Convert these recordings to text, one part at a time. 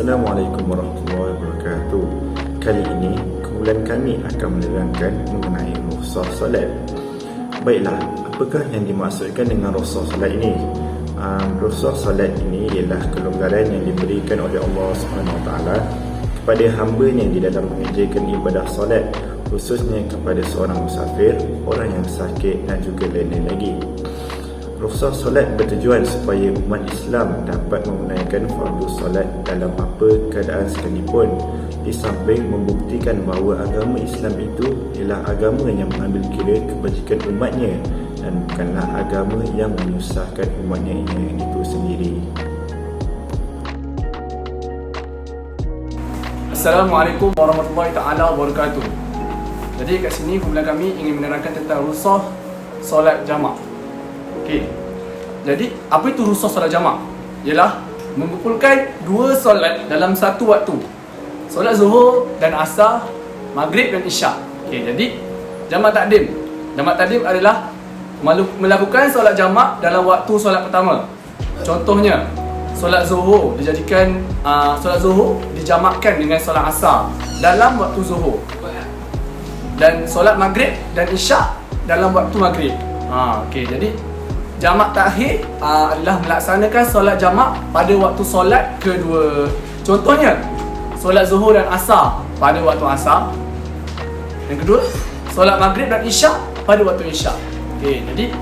Assalamualaikum warahmatullahi wabarakatuh. Kali ini kumpulan kami akan menerangkan mengenai rukhsah solat. Baiklah, apakah yang dimaksudkan dengan rukhsah solat ini? Rukhsah solat ini ialah kelonggaran yang diberikan oleh Allah SWT kepada hamba-Nya di dalam mengerjakan ibadah solat, khususnya kepada seorang musafir, orang yang sakit dan juga lain-lain lagi. Rukhsah solat bertujuan supaya umat Islam dapat menunaikan fardu solat dalam apa keadaan sekalipun, di samping membuktikan bahawa agama Islam itu ialah agama yang mengambil kira kebajikan umatnya dan bukanlah agama yang menyusahkan umatnya itu sendiri. Assalamualaikum warahmatullahi ta'ala wabarakatuh. Jadi kat sini kumpulan kami ingin menerangkan tentang rukhsah solat jamak. Okey. Jadi apa itu rukhsah solat jamak? Ialah mengumpulkan dua solat dalam satu waktu. Solat Zuhur dan Asar, Maghrib dan Isyak. Okey, jadi jamak takdim. Jamak takdim adalah melakukan solat jamak dalam waktu solat pertama. Contohnya, solat Zuhur dijadikan solat Zuhur dijamakkan dengan solat Asar dalam waktu Zuhur. Dan solat Maghrib dan Isyak dalam waktu Maghrib. Okey, jadi jamak takhir adalah melaksanakan solat jamak pada waktu solat kedua. Contohnya, solat Zuhur dan Asar pada waktu Asar. Yang kedua, solat Maghrib dan Isyak pada waktu Isyak. Okey, jadi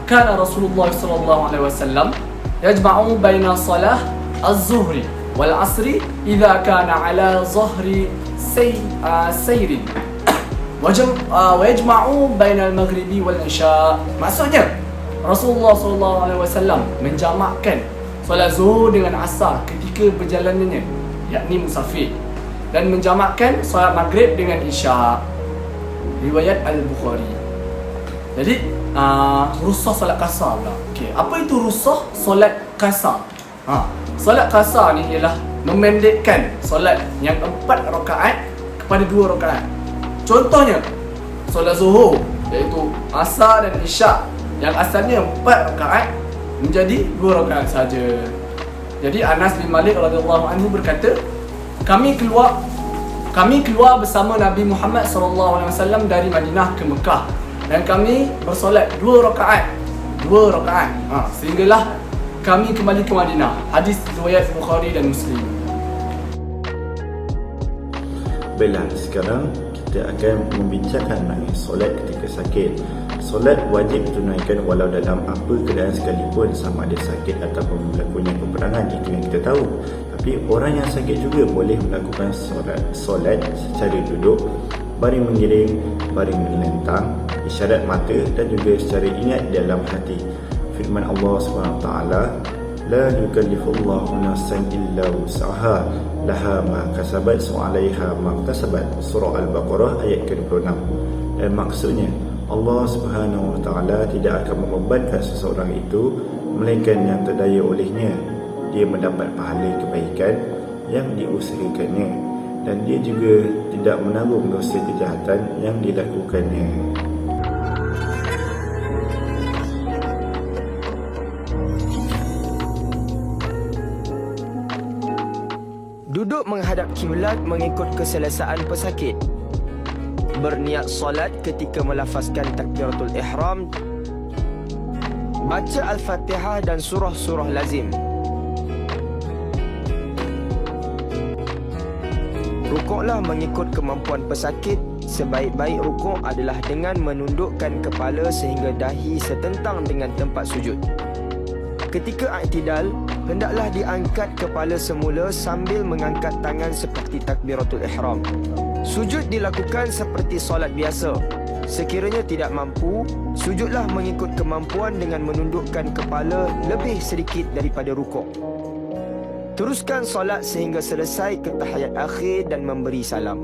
kana Rasulullah sallallahu alaihi wasallam yajma'u baina salah az-zuhri wal asri idza kana ala zahri sayrin wa yajma'u baina al-maghribi wal isya. Maksudnya Rasulullah SAW menjamakkan solat Zuhur dengan Asar ketika perjalanannya, yakni musafir, dan menjamakkan solat Maghrib dengan Isyak. Riwayat Al-Bukhari. Jadi rukhsah solat qasar pula. Okey, apa itu rukhsah solat qasar? Solat qasar ni ialah memendekkan solat yang 4 rakaat kepada 2 rakaat. Contohnya, solat Zuhur iaitu Asar dan Isyak yang asalnya 4 rakaat menjadi 2 rakaat saja. Jadi Anas bin Malik radhiyallahu anhu berkata, kami keluar bersama Nabi Muhammad sallallahu alaihi wasallam dari Madinah ke Mekah, dan kami bersolat 2 rakaat sehinggalah kami kembali ke Madinah. Hadis riwayat Bukhari dan Muslim. Baiklah, sekarang kita akan membincangkan mengenai solat ketika sakit. Solat wajib ditunaikan walau dalam apa keadaan sekalipun, sama ada sakit ataupun berlakunya peperangan, itu yang kita tahu. Tapi orang yang sakit juga boleh melakukan solat secara duduk, baring mengiring, baring melentang, isyarat mata dan juga secara ingat dalam hati. Firman Allah SWT, la yukallifullahu nafsan illa wus'aha laha ma kasabat wa 'alaiha ma iktasabat. Surah Al-Baqarah ayat ke-26. Dan maksudnya, Allah Subhanahu Wa Taala tidak akan membebankan seseorang itu melainkan yang terdaya olehnya. Dia mendapat pahala kebaikan yang diusahakannya, dan dia juga tidak menanggung dosa kejahatan yang dilakukannya. Duduk menghadap kiblat mengikut keselesaan pesakit. Berniat solat ketika melafazkan takbiratul ihram. Baca Al-Fatihah dan surah-surah lazim. Rukuklah mengikut kemampuan pesakit. Sebaik-baik rukuk adalah dengan menundukkan kepala sehingga dahi setentang dengan tempat sujud. Ketika i'tidal, hendaklah diangkat kepala semula sambil mengangkat tangan seperti takbiratul ihram. Sujud dilakukan seperti solat biasa. Sekiranya tidak mampu, sujudlah mengikut kemampuan dengan menundukkan kepala lebih sedikit daripada rukuk. Teruskan solat sehingga selesai ke tahiyat akhir dan memberi salam.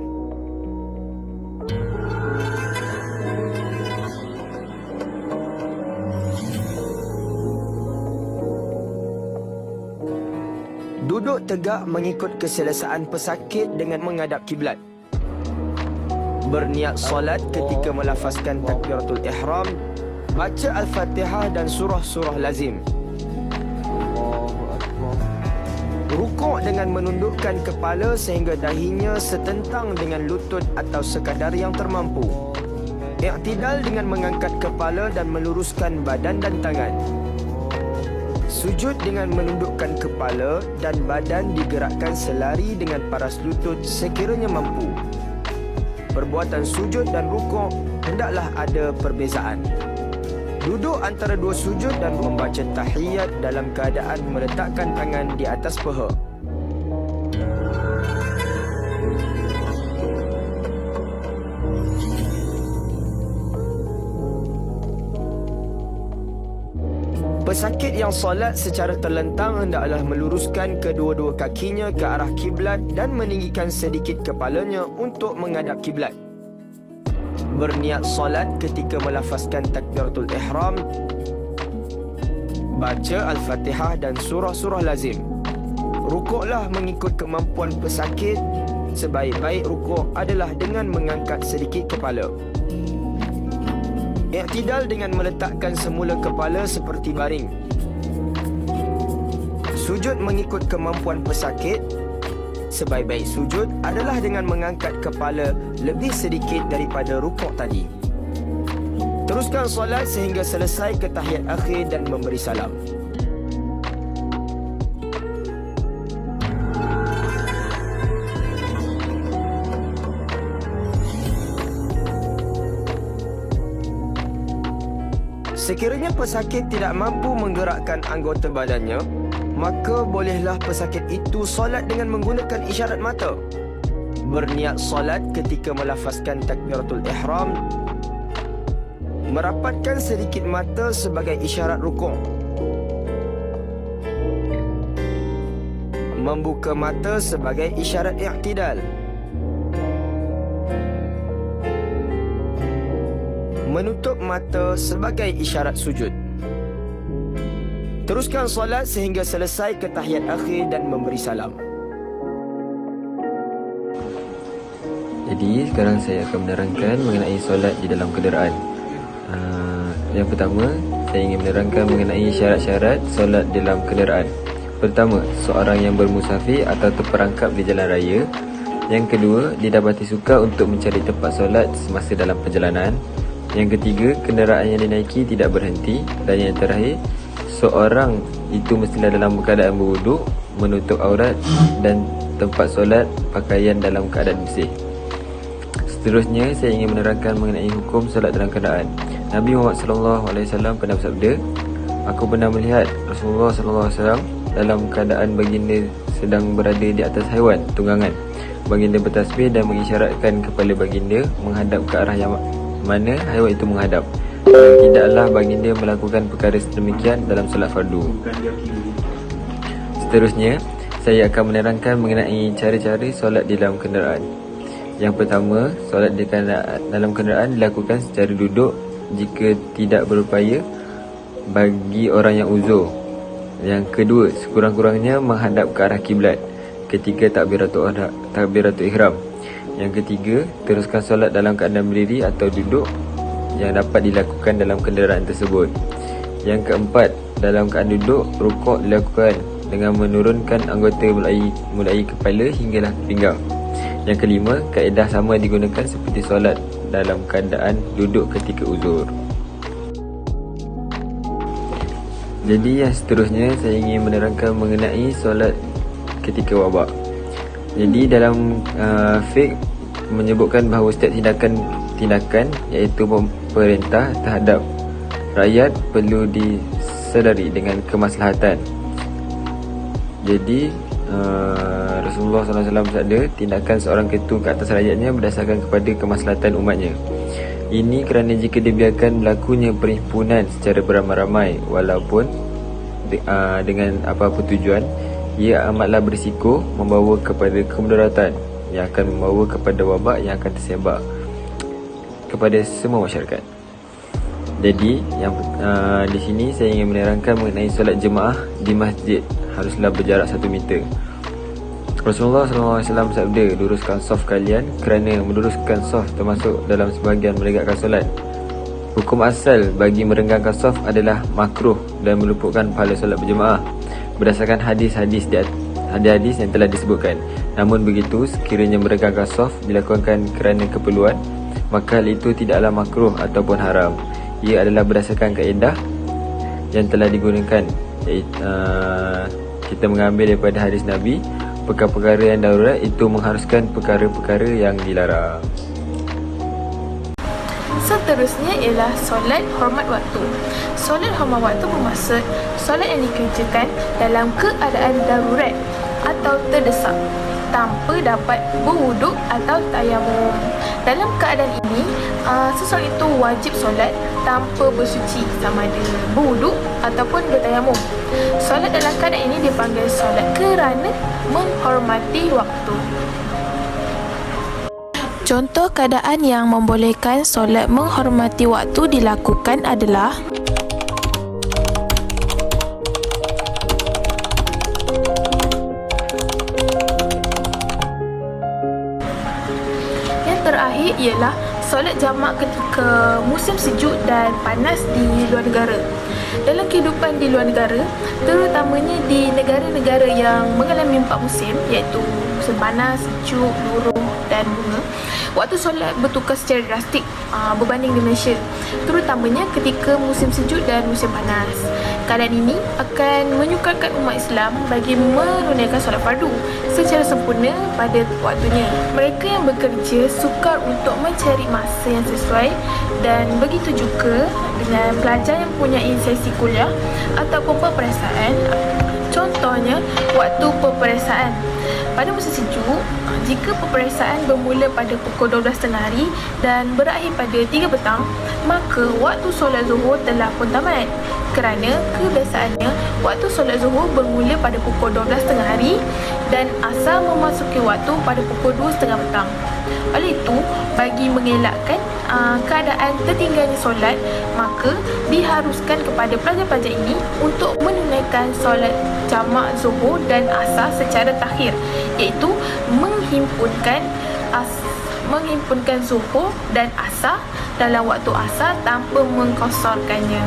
Duduk tegak mengikut keselesaan pesakit dengan menghadap kiblat. Berniat solat ketika melafazkan takbiratul ihram. Baca Al-Fatihah dan surah-surah lazim. Rukuk dengan dengan menundukkan kepala sehingga dahinya setentang dengan lutut atau sekadar yang termampu. I'tidal dengan mengangkat kepala dan meluruskan badan dan tangan. Sujud dengan menundukkan kepala dan badan digerakkan selari dengan paras lutut sekiranya mampu. Perbuatan sujud dan rukuk hendaklah ada perbezaan. Duduk antara dua sujud dan membaca tahiyat dalam keadaan meletakkan tangan di atas paha. Pesakit yang solat secara terlentang hendaklah meluruskan kedua-dua kakinya ke arah kiblat dan meninggikan sedikit kepalanya untuk menghadap kiblat. Berniat solat ketika melafazkan takbiratul ihram, baca Al-Fatihah dan surah-surah lazim. Rukuklah mengikut kemampuan pesakit. Sebaik-baik rukuk adalah dengan mengangkat sedikit kepala. I'tidal dengan meletakkan semula kepala seperti baring. Sujud mengikut kemampuan pesakit. Sebaik-baik sujud adalah dengan mengangkat kepala lebih sedikit daripada rukuk tadi. Teruskan solat sehingga selesai ke tahiyat akhir dan memberi salam. Sekiranya pesakit tidak mampu menggerakkan anggota badannya, maka bolehlah pesakit itu solat dengan menggunakan isyarat mata. Berniat solat ketika melafazkan takbiratul ihram, merapatkan sedikit mata sebagai isyarat rukuk. Membuka mata sebagai isyarat i'tidal. Menutup mata sebagai isyarat sujud. Teruskan solat sehingga selesai ke tahiyat akhir dan memberi salam. Jadi sekarang saya akan menerangkan mengenai solat di dalam kenderaan. Yang pertama, saya ingin menerangkan mengenai syarat-syarat solat dalam kenderaan. Pertama, seorang yang bermusafir atau terperangkap di jalan raya. Yang kedua, didapati suka untuk mencari tempat solat semasa dalam perjalanan. Yang ketiga, kenderaan yang dinaiki tidak berhenti. Dan yang terakhir, seorang itu mestilah dalam keadaan berwuduk, menutup aurat dan tempat solat pakaian dalam keadaan bersih. Seterusnya, saya ingin menerangkan mengenai hukum solat dalam kenderaan. Nabi Muhammad SAW pernah bersabda, "Aku pernah melihat Rasulullah SAW dalam keadaan baginda sedang berada di atas haiwan tunggangan. Baginda bertasbih dan mengisyaratkan kepala baginda menghadap ke arah yang mana haiwan itu menghadap. Dan tidaklah baginda melakukan perkara sedemikian dalam solat fardu." Seterusnya, saya akan menerangkan mengenai cara-cara solat di dalam kenderaan. Yang pertama, solat di dalam kenderaan dilakukan secara duduk jika tidak berupaya bagi orang yang uzur. Yang kedua, sekurang-kurangnya menghadap ke arah kiblat ketika takbiratul ihram. Yang ketiga, teruskan solat dalam keadaan berdiri atau duduk yang dapat dilakukan dalam kenderaan tersebut. Yang keempat, dalam keadaan duduk, rukuk dilakukan dengan menurunkan anggota mulai kepala hinggalah pinggang. Yang kelima, kaedah sama digunakan seperti solat dalam keadaan duduk ketika uzur. Jadi yang seterusnya, saya ingin menerangkan mengenai solat ketika wabak. Jadi dalam fiqh menyebutkan bahawa setiap tindakan iaitu perintah terhadap rakyat perlu disedari dengan kemaslahatan. Jadi Rasulullah SAW bersabda, tindakan seorang ketua ke atas rakyatnya berdasarkan kepada kemaslahatan umatnya. Ini kerana jika dibiarkan berlakunya perhimpunan secara beramai-ramai walaupun dengan apa-apa tujuan, ia amatlah berisiko membawa kepada kemudaratan yang akan membawa kepada wabak yang akan tersebar kepada semua masyarakat. Jadi di sini saya ingin menerangkan mengenai solat jemaah di masjid haruslah berjarak 1 meter. Rasulullah SAW bersabda, "Luruskan saf kalian, kerana meluruskan saf termasuk dalam sebahagian menegakkan solat." Hukum asal bagi merenggangkan saf adalah makruh dan meluputkan pahala solat berjemaah berdasarkan hadis-hadis hadis yang telah disebutkan. Namun begitu, sekiranya mereka qasaf dilakukan kerana keperluan, maka hal itu tidaklah makruh ataupun haram. Ia adalah berdasarkan kaedah yang telah digunakan, iaitu kita mengambil daripada hadis Nabi, perkara-perkara yang darurat itu mengharuskan perkara-perkara yang dilarang. Seterusnya ialah solat hormat waktu. Solat hormat waktu bermaksud solat yang dikerjakan dalam keadaan darurat atau terdesak tanpa dapat berwuduk atau tayamum. Dalam keadaan ini, seseorang itu wajib solat tanpa bersuci, sama ada berwuduk ataupun bertayamum. Solat dalam keadaan ini dipanggil solat kerana menghormati waktu. Contoh keadaan yang membolehkan solat menghormati waktu dilakukan adalah yang terakhir ialah solat jamak ketika musim sejuk dan panas di luar negara. Dalam kehidupan di luar negara, terutamanya di negara-negara yang mengalami 4 musim, iaitu musim panas, sejuk, luruh dan bunga, waktu solat bertukar secara drastik berbanding di Malaysia, terutamanya ketika musim sejuk dan musim panas. Keadaan ini akan menyukarkan umat Islam bagi menunaikan solat fardu secara sempurna pada waktunya. Mereka yang bekerja sukar untuk mencari masa yang sesuai, dan begitu juga dengan pelajar yang mempunyai sesi kuliah ataupun peperiksaan. Contohnya, waktu peperiksaan. Pada musim sejuk, jika peperiksaan bermula pada pukul 12.30 hari dan berakhir pada 3 petang, maka waktu solat zuhur telah pun tamat. Kerana kebiasaannya, waktu solat zuhur bermula pada pukul 12.30 hari dan asar memasuki waktu pada pukul 2.30 petang. Oleh itu, bagi mengelakkan keadaan tertinggalnya solat, maka diharuskan kepada pelajar-pelajar ini untuk menunaikan solat jamak zuhur dan asar secara takhir, iaitu menghimpunkan zuhur dan asar dalam waktu asar tanpa mengqasarkannya.